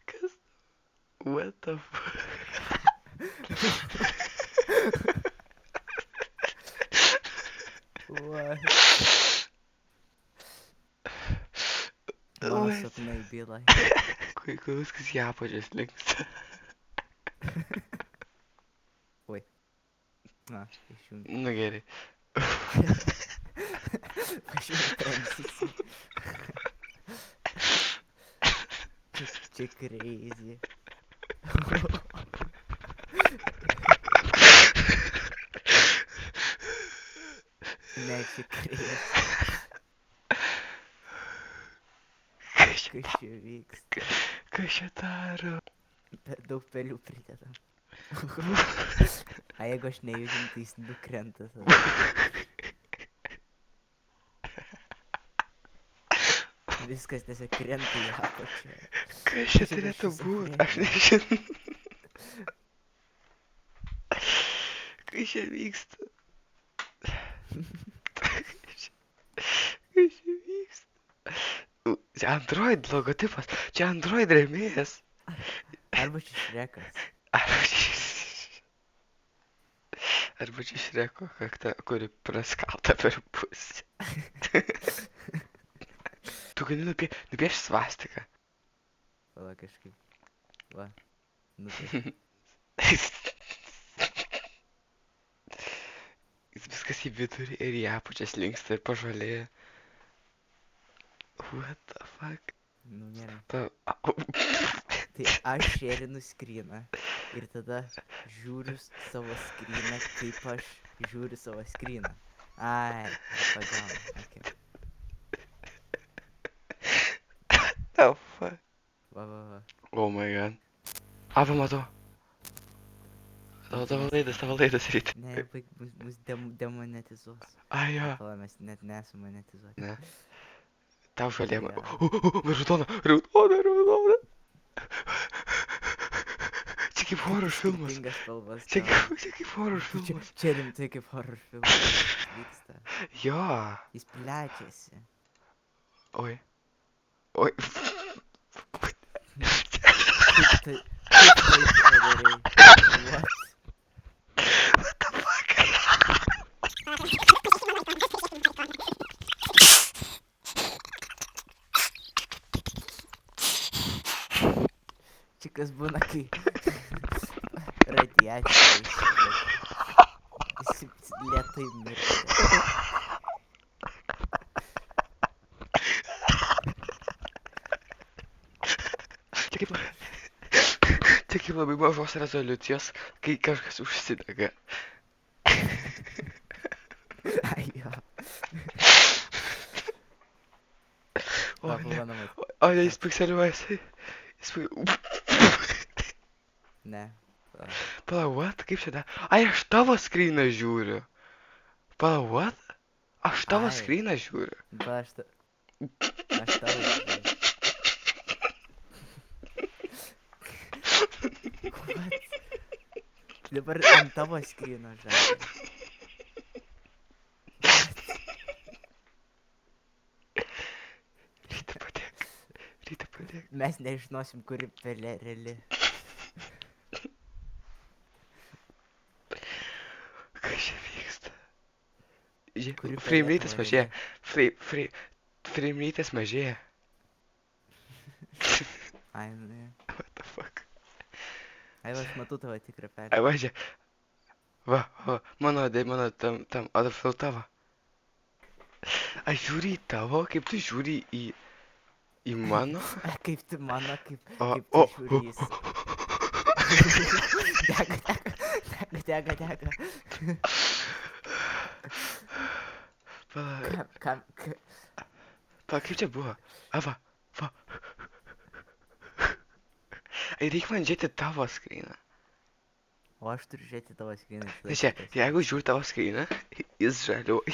Kas? What the fuck? What? Mano What? sapnai bylai. Kai viskas į apačias linksta. Oi. Na, išjungiu. Nu gerai. Pažiūrėjau tranzicijų. Čia crazy. Ne, čia crazy. Kas čia vyksta? Kas čia daro? Per daug pelių pridedam. A jeigu aš nejudinu, tai jis nukrenta tada. Viskas tiesiog krenta į apačią. Kas čia turėtų būti? Aš nežinau. Kas čia vyksta? Kas čia vyksta? Čia Android logotipas. Čia Android rėmėjas. Arba čia Šrekas. Arba čia Šreko kakta, kuri praskalta per pusę. Tu gali nupiešti svastiką. Pala kažkaip. Va. Nupiešti. Viskas į vidurį ir į apačias linksta ir pažalėja. What the fuck? Nu gerai. Ta... Tai aš šerinu skryną. Ir tada žiūriu savo skryną, kaip aš žiūriu savo skryną. Ai, pagaunu. Okay. The fuck? Va. Oh my god. Apa matau? Tavo laidas ryte. Ne, baig, mus demonetizuos. Ai jo. Pala, mes net nesam monetizuoti. Ne. Tau žalėma. Jo. Raudona. Čia kaip horror filmas. Skirtingas spalvas. Čia kaip horror filmas. Čia rimtai kaip horror filmas vyksta. Jo. Jis plečiasi. Oi. Kaip tai padarai? What? Čia kas būna, kai radiacija išsiplečia. Jis lėtai miršta. Čia kaip labai mažos rezoliucijos, kai kažkas užsidega. Ai jo. O Va, ne, pabandom jis pikseliuojasi. Ne. Va. Pala, what? Kaip čia da? Ai, aš tavo skryną žiūriu. Pala, what? Aš tavo Ai. skryną žiūriu. Va, aš tavo žiūrėjau. What? Dabar ant tavo skryno žaidžiu. Ryte padėk. Mes nežinosim, kuri pelė reali. Kas čia vyksta? Kuri Frame pelė rate'as tavo mažėja. Frame rate'as mažėja. Ai, nu. What the fuck? Ai, va, aš matau tavo tikrą pelę. Ai, va, čia. Va, mano tam atfil tavo. Aš žiūri į tavo, kaip tu žiūri į mano. Kaip tu mano, kaip O, tu žiūrys. Dega. Pala, Kam, kaip čia buvo? Va. Ai, reik man žiūrėti tavo skryną. o aš turiu žiūrėti tavo skryną. Tai čia, jeigu žiūri tavo skryną, jis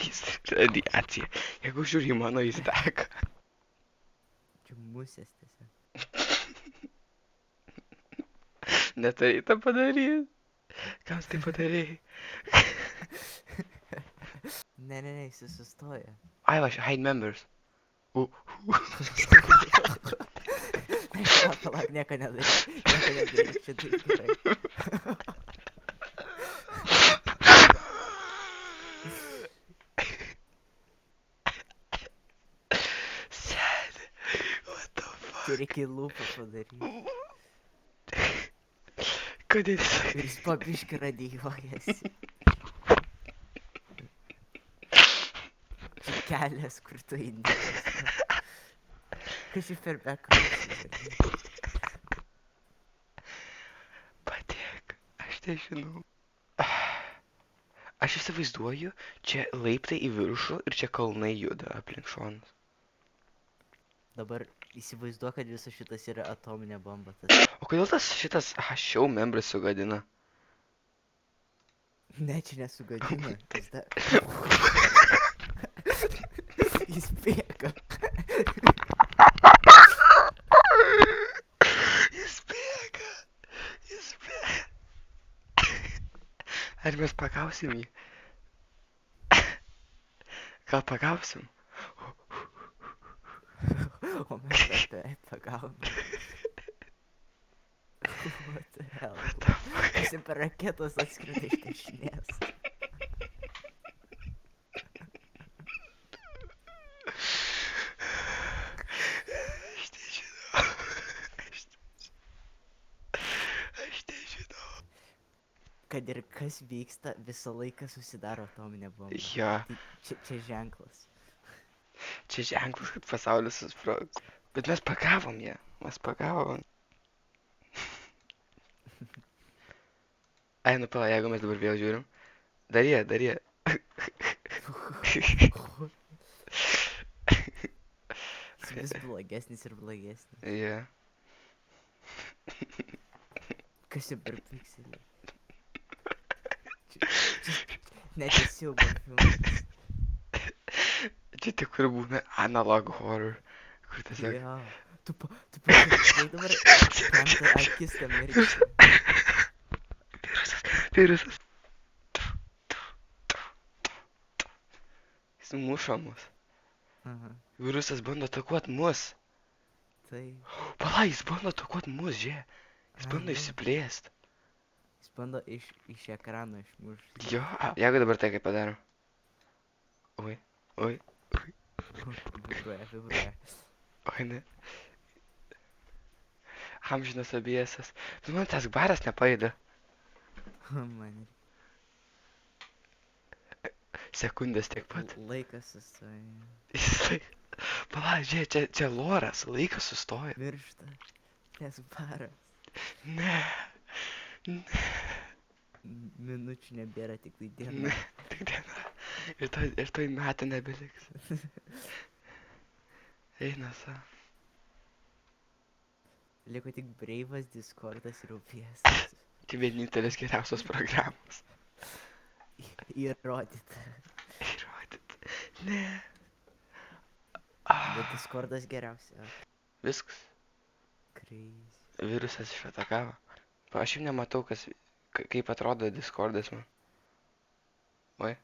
jis radiacija. Jeigu žiūri į mano, jis dega. Čia musės tiesiog. Neturėjai tą padaryti. Kam tai padarėjai? Ne, jis sustoja. Ai, va, hide members. Palauk, nieko nedaryk. Nieko nedaryk, čia taip gerai. Seni. What the fuck? Čia reikia į lūpą padaryti. Kodėl Ir jisai? jis pabiški radijuojasi. Čia kelias, kur tu eini. Kažkaip per bekrūsį. Padėk. Aš nežinau. Aš įsivaizduoju, čia laiptai į viršų ir čia kalnai juda aplink šonus. Dabar įsivaizduok, kad visas šitas yra atominė bomba. O kodėl tas šitas show membras sugadina? Ne, čia nesugadina. Jis bėga. Jis bėga. Jis bėga. Ar mes pagausim jį? Gal pagausim? O mes beveik pagaunam. What the hell? Jis per raketos atskrenda iš dešinės. Aš nežinau. Aš nežinau. Kad ir kas vyksta, visą laiką susidaro atominė bomba. Jo, Tai čia ženklas. čia ženklas, kad pasaulis susprogs. Bet mes pagavom ją. Mes pagavom. Ai, nu pala, jeigu mes dabar vėl žiūrim. Darie. Jis vis blogesnis ir blogesnis. Yeah. Kas čia per pikselį? Net įsiaubo filmas. Čia tik kur būna analog horror. Kur tiesiog... Jo. Tu pažiūrėk dabar penktą akis tam mirkšti. Virusas. Jis muša mus. Aha. Virusas bando atakuot mus. Tai Pala, jis bando atakuot mus, žiūrėk. Jis bando Ai, jo. išsiplėst. jis bando iš ekrano išmušti. Jo, jeigu dabar tai kaip padarom. Oi. Vibruoja. Oi, ne. Amžinas abiesas. Tu man tas baras nepaėda. Man Sekundės tiek pat. laikas sustoja. Jisai... Pala, žiūrėk, čia loras. Laikas sustoja. Miršta. Nes baras. Ne. Minučių nebėra, tik tai Ne. diena. Tik diena. Ir toj metų nebeliks. Eina sa. Liko tik Breivas, Discordas ir OBS. Tai vienintelės geriausios programos. Įrodyta. Įrodyt. Ne. Bet Discordas geriausia. Viskas. Crazy. Virusas išatakavo. Aš jau nematau, kaip atrodo Discordas man. Oi.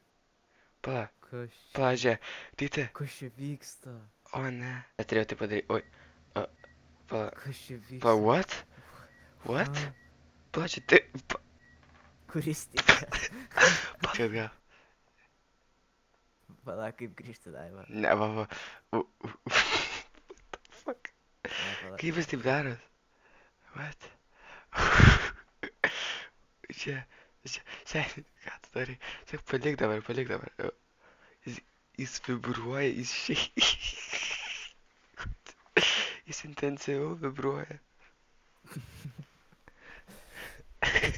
Pala, Kas žiūrėk. Tyti. čia vyksta? O ne. Neturėjau tai padaryti. Oi. Pala. Kas čia vyksta? Pala, what? What? Ah, Pala, čia tai... Kuris tikras? Pala, gal. Pala, kaip grįžti daiva. Ne, va. What the fuck? Ne, pala. Kaip jis taip daras? What? Čia, seniai, ką tu darai? Tik palik dabar. Jis vibruoja, jis intensyviau vibruoja.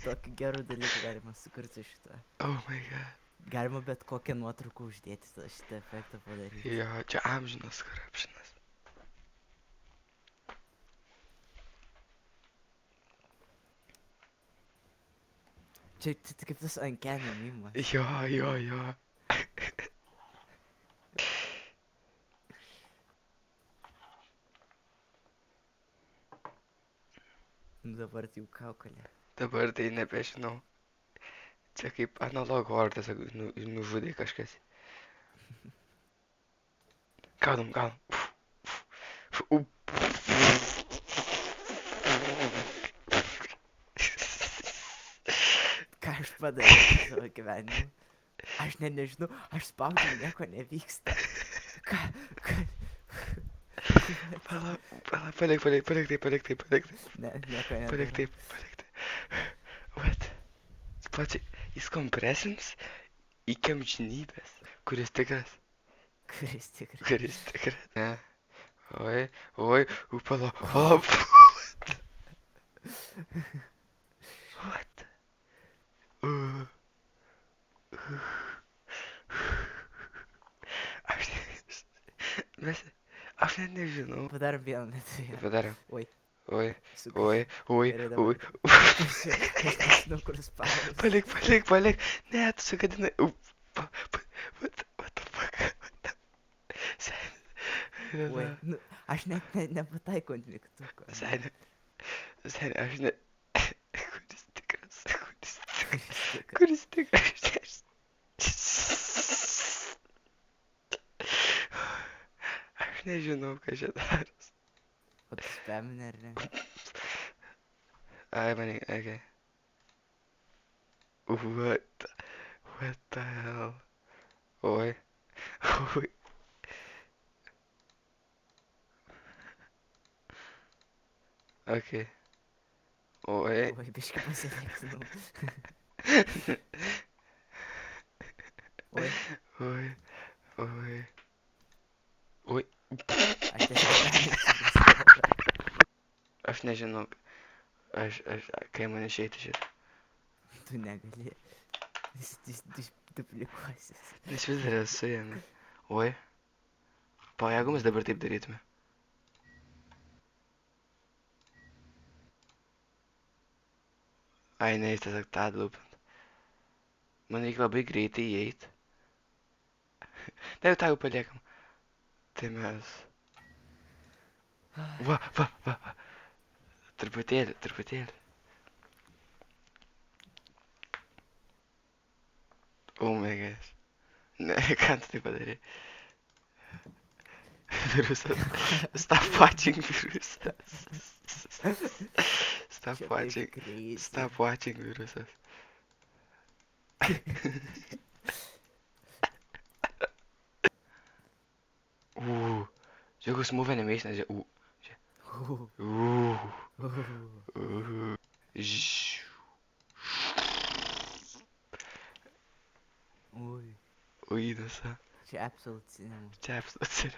Tokių gerų dalykų galima sukurti šitą. Oh my god. Galima bet kokią nuotrauką uždėti, tada šitą efektą padaryti. Jo, čia amžinas korupšinas. Čia kaip tas Uncanny mimas. Jo. Dabar tai jau kaukolė. Dabar tai nebežinau. Čia kaip analog horror, tiesiog nužudė kažkas. Gaudom. U- Ką aš padariau su savo gyvenimu? Aš nežinau, aš spaudžiu, nieko nevyksta. Ką, ką? What? Pala, pala, palik tai. Ne, nieko Palik nedarau. taip, palik taip. What? Spaudži, jis kompresins iki amžinybės. Kuris tikras? Kuris tikrai. Kuris tikras? Ne. Oi, oi, pala, pala. What? Uh, Aš, mes, aš net nežinau. Padarom vieną metu. Padarom. Oi, Oi, sugrįžau. oi, oi, Gerai, oi. dabar. Aš nežinau, kur spaudžiu. Palik. Ne, tu sugadinai. What the fuck? Seni. Oi, nu, aš net nepataikau ant mygtuko. Seni, aš ne. Kuris tikras? Kuris tikras? Kuris tikras? Aš nežinau, ką čia daros. O tu spamini ar ne? Ai, man, okay. What the hell? Oi. Oi. Okay. Oi. Oi, biškai pasitikrinau. Oi, Oi. Oi. Oi. aš tiesiog perleisiu. Aš nežinau. Kai man išeiti šitą. Tu negali. Jis duplikuosis. Jis vis dar esu jame. Oi. Pa, jeigu mes dabar taip darytume. Ai, ne, jis tiesiog tą lūpint. Man reikia labai greitai įeiti. Tai jau tą jau paliekam. Tai mes. Va. Truputėlį. Oh my gosh. Ne, ką tu tai padarai? Virusas. Stop watching virusas. Stop Čia watching. taip crazy. Stop watching virusas. Jeigu smooth animation, Oi, Ui, nossa. čia absolut cinema. Čia absoliučiai.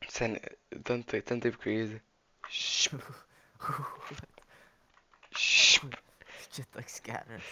Sen, ten taip crazy. Šip. Čia toks geras.